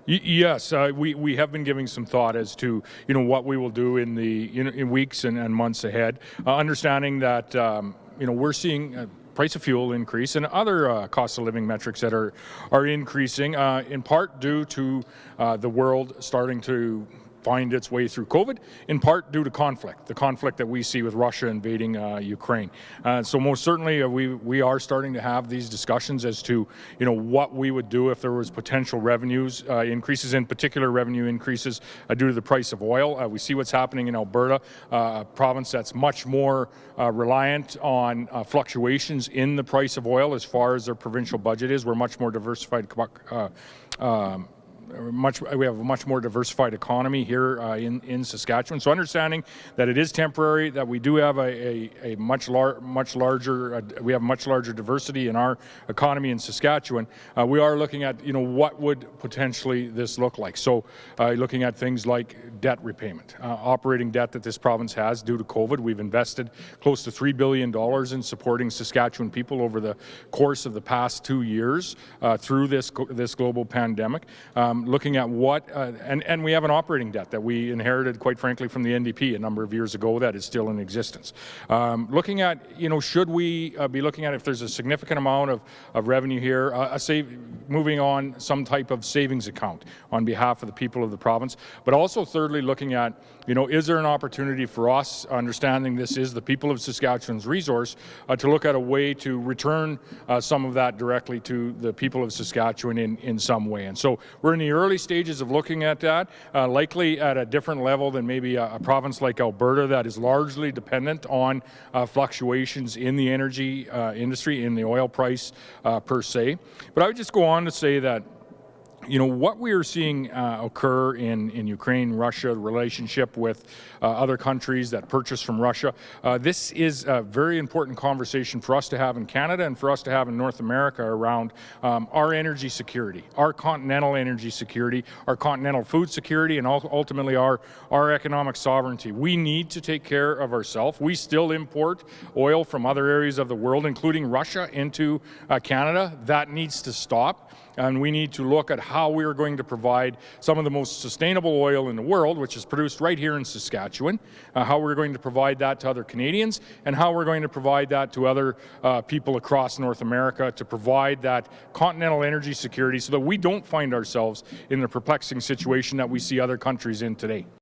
Yes, we have been giving some thought as to what we will do in the in weeks and months ahead, understanding that we're seeing price of fuel increase and other cost of living metrics that are increasing, in part due to the world starting to find its way through COVID, in part due to the conflict that we see with Russia invading Ukraine. So most certainly we are starting to have these discussions as to what we would do if there was potential revenues increases, in particular revenue increases due to the price of oil. We see what's happening in Alberta, a province that's much more reliant on fluctuations in the price of oil as far as their provincial budget is. We're much more diversified. We have a much more diversified economy here in Saskatchewan. So understanding that it is temporary, that we do have a much larger diversity in our economy in Saskatchewan, we are looking at what would potentially this look like. So looking at things like debt repayment, operating debt that this province has due to COVID. We've invested close to $3 billion in supporting Saskatchewan people over the course of the past 2 years through this global pandemic. Looking at what, and we have an operating debt that we inherited, quite frankly, from the NDP a number of years ago that is still in existence. Looking at, should we be looking at if there's a significant amount of revenue here, moving on some type of savings account on behalf of the people of the province, but also thirdly looking at, is there an opportunity for us, understanding this is the people of Saskatchewan's resource, to look at a way to return some of that directly to the people of Saskatchewan in some way. And so we're in the early stages of looking at that, likely at a different level than maybe a province like Alberta that is largely dependent on fluctuations in the energy industry, in the oil price per se. But I would just go on to say that what we are seeing occur in Ukraine, Russia, the relationship with other countries that purchase from Russia, this is a very important conversation for us to have in Canada and for us to have in North America around our energy security, our continental energy security, our continental food security, and ultimately our economic sovereignty. We need to take care of ourselves. We still import oil from other areas of the world, including Russia, into Canada. That needs to stop. And we need to look at how we are going to provide some of the most sustainable oil in the world, which is produced right here in Saskatchewan, how we're going to provide that to other Canadians, and how we're going to provide that to other people across North America to provide that continental energy security so that we don't find ourselves in the perplexing situation that we see other countries in today.